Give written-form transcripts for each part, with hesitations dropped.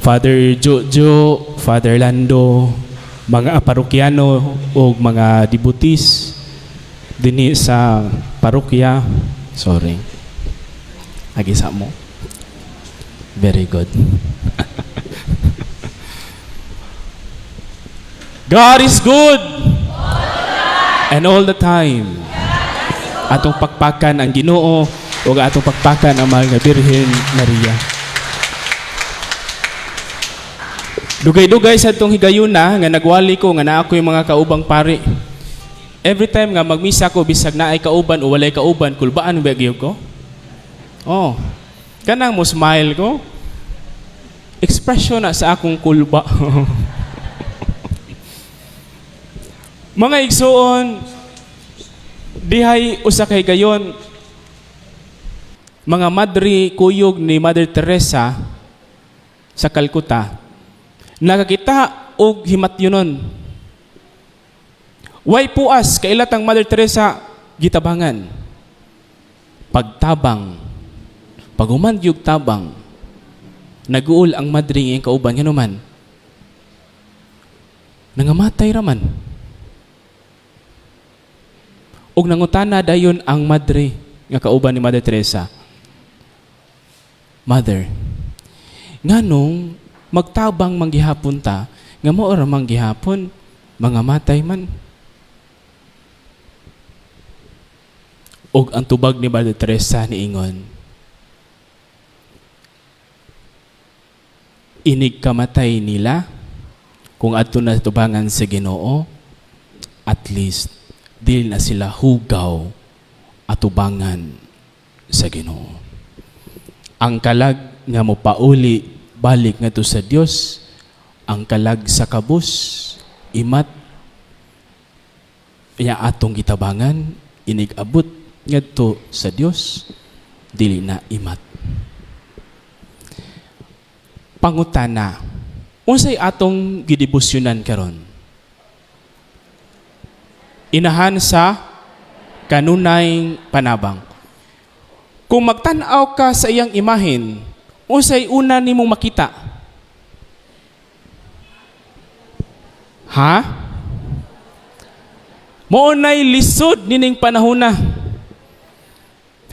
Father Jojo, Father Lando, mga parokyano o mga devotees dinhi sa parokya. Sorry. Agisa mo. Very good. God is good. And all the time. Atong pakpakan ang Ginoo o atong pakpakan ang mahal nga Birhen Maria. Dugay-dugay sa itong higayuna nga nagwali ko nga naa ko yung mga kaubang pari. Every time nga magmisa ko bisag naay kauban o walay kauban, kulbaan ba gyud ko? Oh. Kanang mo smile ko. Expression na sa akong kulba. Mga igsoon, dihay usa kay gayon mga madre kuyog ni Mother Teresa sa Calcutta nakakita og himatyunon. Way puas kailatang Mother Teresa gitabangan. Pagtabang, pagumandyog tabang, naguol ang madre ngayong kauban nga naman. Nangamatay raman. Og nangutana dayon ang madre nga kauban ni Mother Teresa. Mother, nganong magtabang manggihapon ta nga mao ra manggihapon mga matay man. Og ang tubag ni Mother Teresa niingon, inig kamatay nila kung adto na tubangan sa Ginoo, at least dili na sila hugaw at tubangan sa Ginoo. Ang kalag nga mopauli balik ngadto sa Dios, ang kalag sa kabus imat ya atong gitabangan inig abot ngadto sa Dios, dili na imat. Pangutana, unsay atong gidebosyonan karon? Inahan sa kanunayng panabang. Kung magtan-aw ka sa iyang imahen, unsay una nimong makita? Ha? Maunay lisod nining panahona.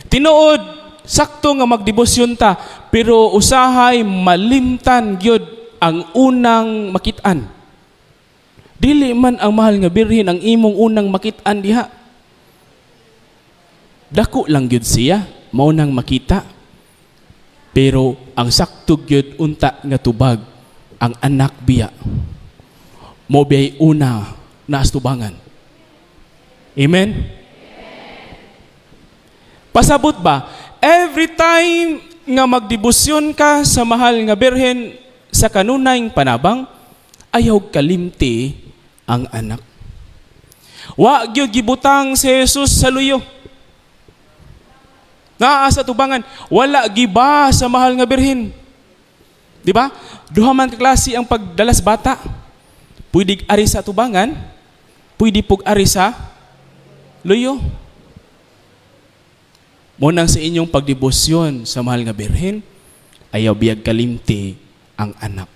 Tinuod, sakto nga magdebosyon ta, pero usahay malimtan gyud ang unang makitaan. Dili man ang mahal nga birhen ang imong unang makitaan diha. Dako lang gyud siya, mao nang makita. Pero ang sakto gyud unta nga tubag ang anak biya. Mo biyay una na astubangan. Amen? Pasabot ba? Every time nga magdebosyon ka sa mahal nga birhen sa kanunayng panabang, ayaw kalimti ang anak. Wa gyud gibutang si Jesus sa luyo. Naa sa tubangan, wala giba sa mahal nga birhen. Di ba? Duha man ka klase ang pagdalas bata. Pwede ari sa tubangan, pwede pug ari sa luyo. Munang sa inyong pagdebosyon sa mahal nga birhen, ayaw biyag kalimti ang anak.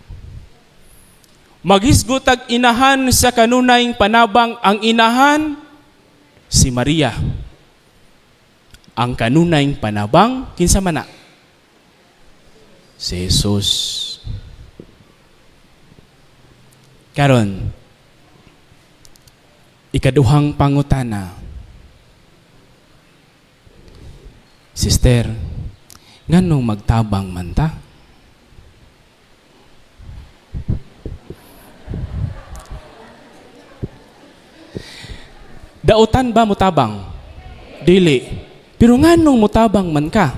Maghisgotag inahan sa kanunayng panabang, ang inahan si Maria. Ang kanunayng panabang kinsa man na? Si Jesus. Karon, ikaduhang pangutana. Sister, nganong magtabang man ta? Dautan ba mutabang? Dili. Pero nganong mutabang man ka?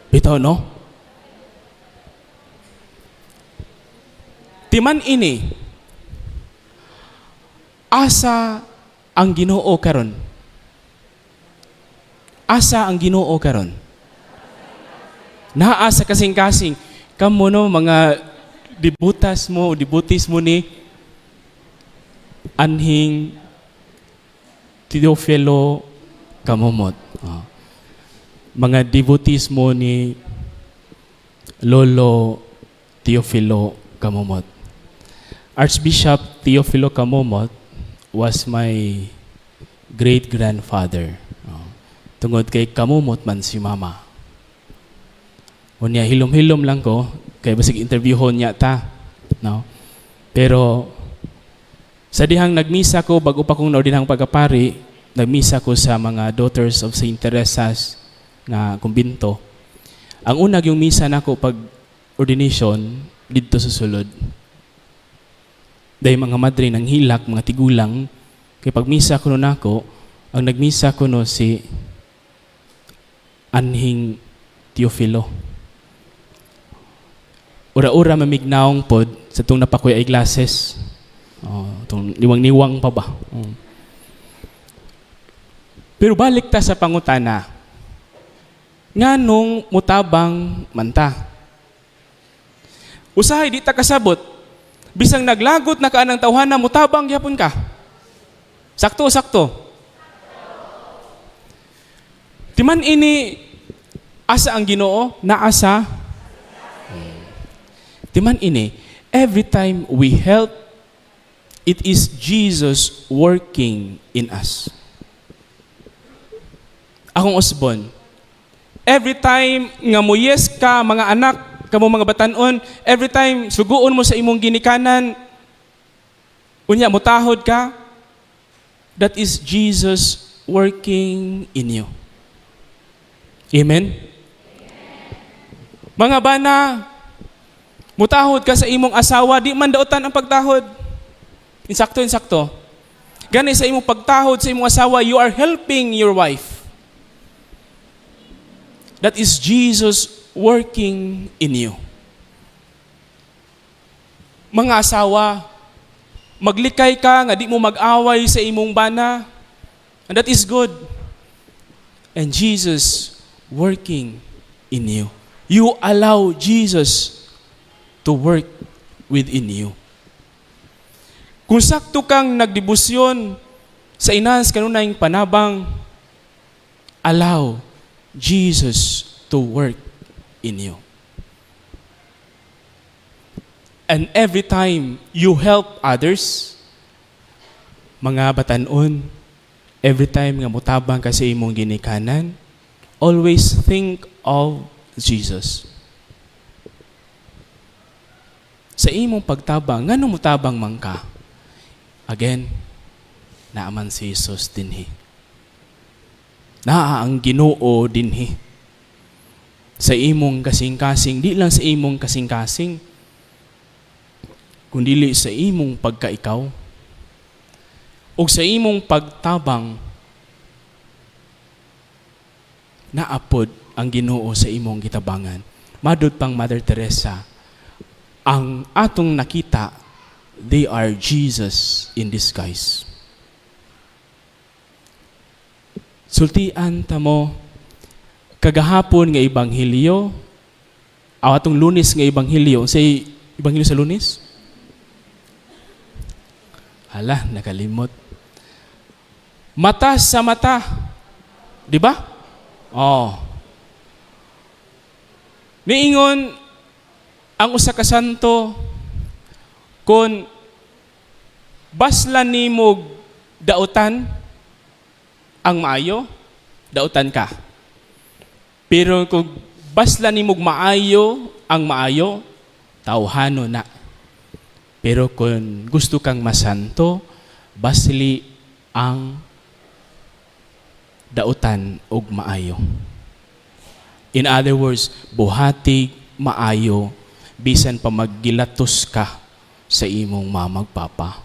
Bitaw no? Timan ini, asa ang Ginoo karon? Asa ang Ginoo karon? Naa sa kasing-kasing. Kamo no, mga debutis mo ni Anhing Teofilo Kamumot. Mga devotees mo ni Lolo Teofilo Kamumot. Archbishop Teofilo Kamumot was my great-grandfather. Tungod kay Kamumot man si mama. Unya hilom-hilom lang ko, kay basig interviewon niya ta. No? Pero sa dihang nagmisa ko, bago pa kong naordinang pagkapari, nagmisa ko sa mga Daughters of St. Teresa's nga kumbinto. Ang unag yung misa nako pag ordination dito sa sulod. Dahil mga madre nang hilak, mga tigulang, kay pag misa ko nako, ang nagmisa ko no si Anhing Teofilo. Ura-ura mamignaong pod sa itong napakuy ay glasses. Itong niwang-niwang pa ba? Pero balik ta sa pangutana. Nga nung mutabang manta. Usahay di ta kasabot. Bisang naglagot na kaan ng tawhana, mutabang yapon ka. Sakto. Timan ini asa ang Ginoo, naasa. Timan ini, every time we help, it is Jesus working in us. Akong usbon, every time nga muyes ka, mga anak, kamo mga batanon, every time suguon mo sa imong ginikanan, unya mutahod ka, that is Jesus working in you. Amen? Mga bana, mutahod ka sa imong asawa, di man daotan ang pagtahod. Insakto. Gani sa imong pagtahod sa imong asawa, you are helping your wife. That is Jesus working in you. Mga asawa, maglikay ka nga di mo mag-away sa imong bana. And that is good. And Jesus working in you. You allow Jesus to work within you. Kung sakto kang nagdebosyon sa inas kanunayng panabang, allow Jesus to work in you. And every time you help others, mga batanon, every time nga mutabang ka sa imong ginikanan, always think of Jesus. Sa imong pagtabang, ngano mutabang man ka? Again, naaman si Jesus dinhi. Naa ang Ginoo dinhi. Sa imong kasing-kasing, di lang sa imong kasing-kasing, kundi sa imong pagkaikaw, o sa imong pagtabang, naapod ang Ginoo sa imong gitabangan. Madod pang Mother Teresa, ang atong nakita, they are Jesus in disguise. Sultian ta mo, kagahapon nga Ebanghelyo, atong Lunes nga Ebanghelyo, sa Ebanghelyo sa Lunes? Hala, nakalimot. Mata sa mata. Di ba? Niingon, ang usa ka santo, kung baslan nimog dautan ang maayo, dautan ka. Pero kung baslan nimog maayo ang maayo, tawhano na. Pero kung gusto kang masanto, basli ang dautan og maayo. In other words, buhatig maayo bisan pa maggilatos ka sa imong mamagpapa.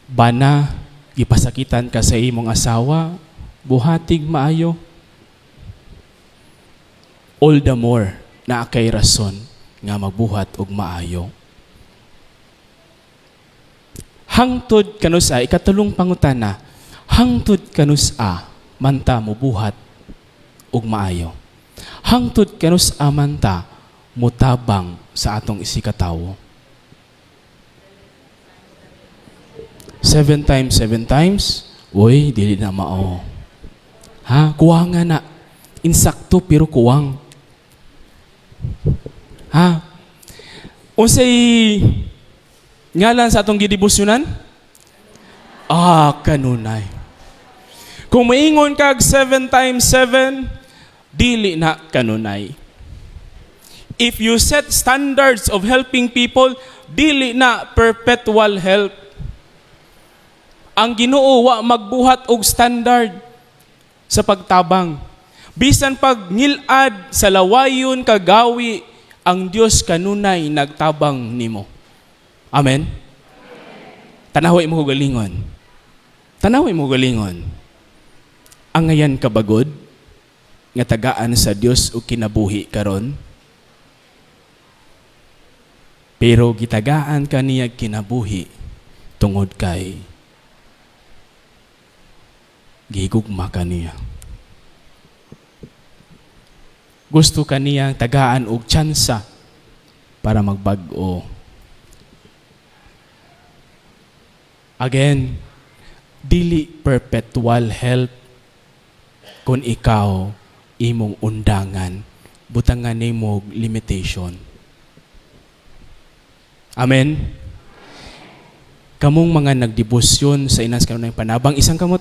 Bana, gipasakitan ka sa imong asawa, buhatig maayo. All the more na kay rason nga magbuhat og maayo. Hangtod kanusa, ikatulong pangutana, hangtod kanusa, manta mo buhat og maayo. Hangtod kanusa manta, mutabang sa atong isikatawo. Sa 7 times, uy, dili na mao. Ha? Kuwangan na. Insakto pero kuwang. Ha? Unsay ngalan sa atong gidibusyonan? Kanunay. Kung maingon kag 7 times 7, dili na kanunay. If you set standards of helping people, dili na perpetual help. Ang Ginoo wa magbuhat og standard sa pagtabang. Bisan pag ngilad sa lawayon kagawi, ang Dios kanunay nagtabang nimo. Amen. Tanaway mo galingon. Tanaway mo galingon. Ang ngayan kabagod nga tagaan sa Dios o kinabuhi karon. Pero gitagaan kaniya kinabuhi tungod kay gigugma kaniya. Gusto kaniyang tagaan og tsansa para magbag-o. Again, dili perpetual help kung ikaw imong undangan, butangan nimo limitation. Amen. Kamong mga nagdebosyon sa inas kanunay panabang isang kamot.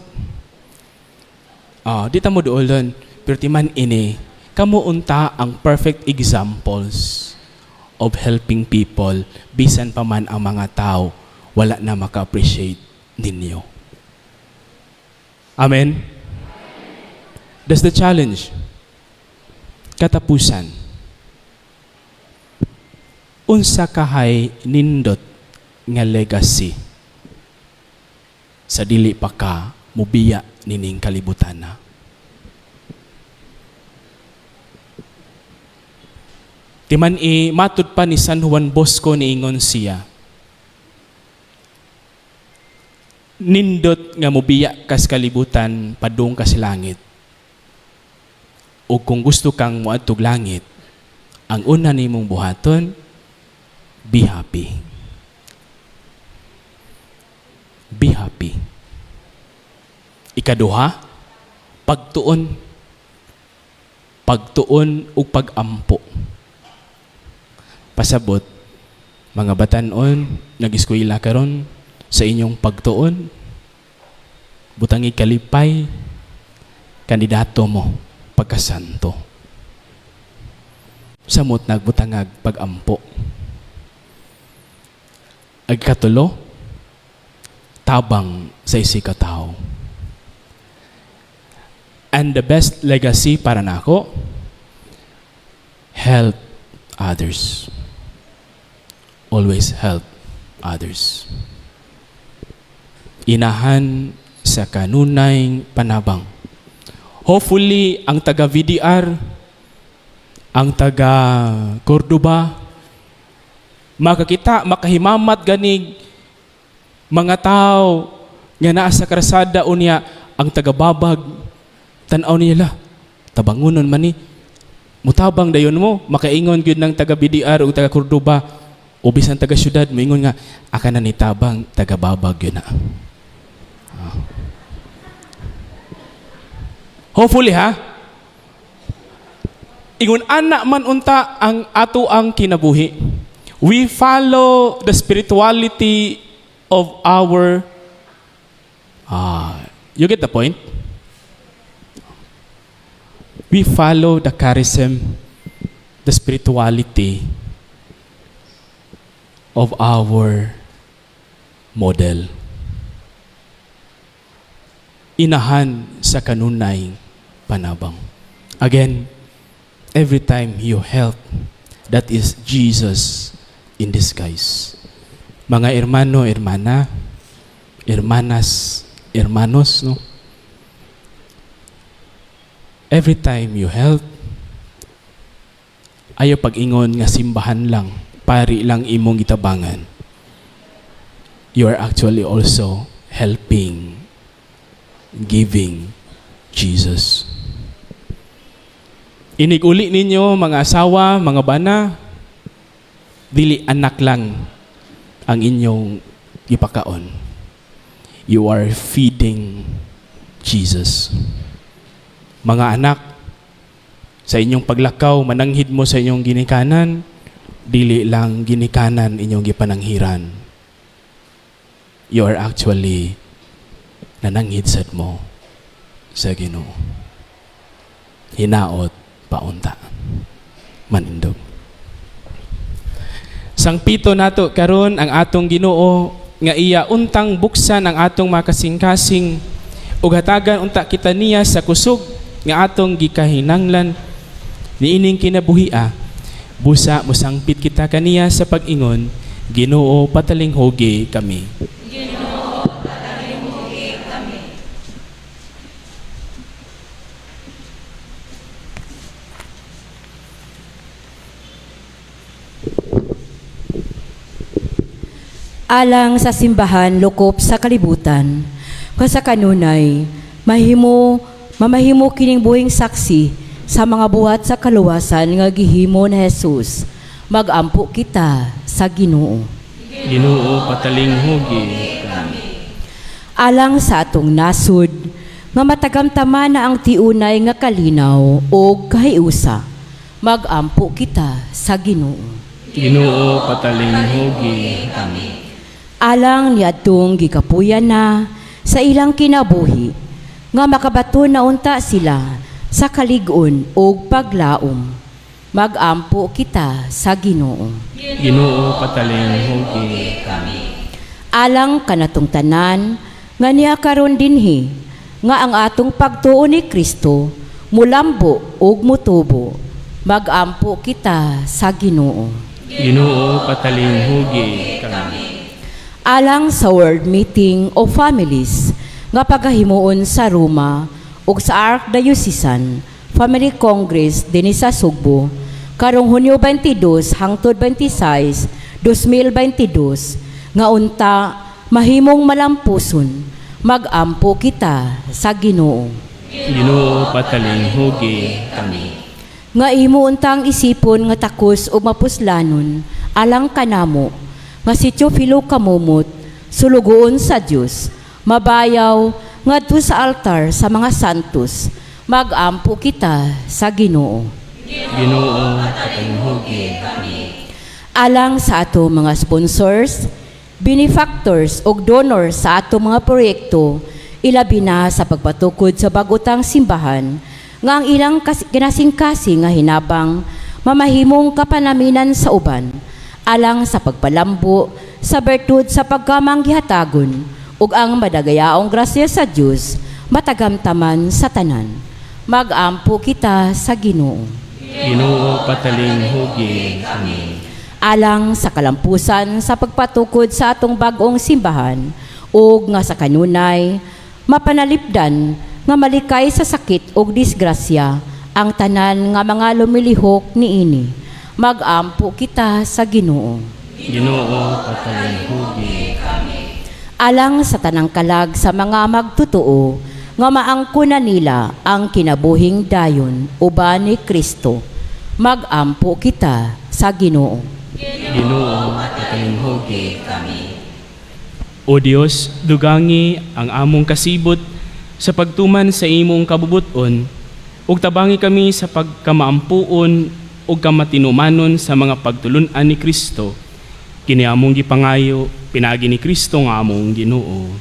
Di ta mo duolon, pero timan ini, kamo unta ang perfect examples of helping people, bisan pa man ang mga tao wala na maka-appreciate ninyo. Amen? That's the challenge. Katapusan. Unsa kahay nindot nga legacy sa dili pa ka mubiya nining kalibutan na. Timan matud pa ni San Juan Bosco niingon siya, nindot nga mubiya kas kalibutan padung kas langit. O kung gusto kang muadtog langit, ang una nimong buhaton, be happy. Be happy. Ikaduha, pagtuon. Pagtuon o pag-ampo. Pasabot, mga batanon, nag-eskwela karon sa inyong pagtuon, butangi kalipay, kandidato mo, pagkasanto. Samot nagbutangag pag-ampo. Agkatulo, tabang sa isikataw. And the best legacy para nako, help others. Always help others. Inahan sa kanunay panabang. Hopefully, ang taga-VDR, ang taga-Cordoba, makakita, makahimamat ganig mga tao nga naa sa krasada unya, ang taga-Babag, tanaw nila, tabangunon man ni, mutabang dayon mo, makaingon gyud ng taga-BDR o taga-Cordoba, o bisan taga-syudad, moingon nga, aka na ni tabang, taga-Babag yun na. Hopefully ha, ingon anak man unta ang ato ang kinabuhi. We follow the spirituality of our, you get the point? We follow the charism, the spirituality of our model. Inahan sa kanunay panabang. Again, every time you help, that is Jesus in disguise. Mga hermano, hermana, hermanas, hermanos, no? Every time you help, ayaw pag-ingon nga simbahan lang, pari lang imong gitabangan. You are actually also helping, giving Jesus. Iniguli ninyo mga asawa, mga bana, dili anak lang ang inyong gipakaon. you are feeding Jesus. Mga anak, sa inyong paglakaw, mananghid mo sa inyong ginikanan, dili lang ginikanan inyong gipananghiran. You are actually nananghid sad mo sa Ginoo. Hinaot paunta. Manindog. Sang pito nato karon ang atong Ginoo nga iya untang buksan ang atong makasing-kasing ug hatagan unta kita niya sa kusog nga atong gikahinanglan niining kinabuhia. Busa musangpit kita kaniya sa pag-ingon, Ginoo patalinghogi kami. Ginoo patalinghogi kami. Alang sa simbahan lokop sa kalibutan, sa kanunay, mamahimo kining buhing saksi sa mga buhat sa kaluwasan nga gihimo ni Jesus. Magampo kita sa Ginoo. Ginoo patalinghogi kami. Alang sa atong nasud, nga matagamtaman na ang tiunay nga kalinaw o kahiusa. Magampo kita sa Ginoo. Ginoo patalinghogi kami. Alang niadtong gikapuyan na sa ilang kinabuhi, nga makabato na unta sila sa kalig-on o paglaom. Magampo kita sa Ginoo. Ginoo patalinghogi kami. Alang kanatong tanan nga niya karon dinhi nga ang atong pagtuo ni Kristo mulambo ug mutubo. Magampo kita sa Ginoo. Ginoo patalinghogi kami. Alang sa World Meeting of Families nga pagahimuon sa Roma ug sa Archdiocesan Family Congress dinhi sa Sugbo karong Hunyo 22 hangtod 26, 2022 nga unta mahimong malampuson. Magampo kita sa Ginoo. Ginoo patalinghogi kami. Nga imo untang isipon nga takos ug mapuslanon alang kanamo nga si Teofilo kamumot sulugoon sa Dios mabayaw ngadto sa altar sa mga santos. Magampo kita sa Ginoo. Ginoo patalinghogi kami. Alang sa ato mga sponsors, benefactors ug donors sa ato mga proyekto, ilabi na sa pagpatukod sa bagutang simbahan nga ang ilang kinasing-kasing nga hinabang mamahimong kapanaminan sa uban alang sa pagpalambo sa bertud sa pagkamanggihatagon ug ang madagayaong grasya sa Dios matagamtaman sa tanan. Magampo kita sa Ginoo. Ginoo patalinghogi kami. Alang sa kalampusan sa pagpatukod sa atong bag-ong simbahan ug nga sa kanunay mapanalipdan nga malikay sa sakit ug disgrasya ang tanan nga mga lumilihok niini. Magampo kita sa Ginoo. Ginoo patalinghogi kami. Alang sa tanang kalag sa mga magtutuo nga maangkunan nila ang kinabuhing dayon uban ni Kristo. Magampo kita sa Ginoo. Ginoo patalinghogi kami. O Dios, dugangi ang among kasibot sa pagtuman sa imong kabubuton ug tabangi kami sa pagkamaampuon ug kamatinumanon sa mga pagtulun-an ni Kristo. Kini among gipangayo pinagi ni Kristo nga among Ginoo.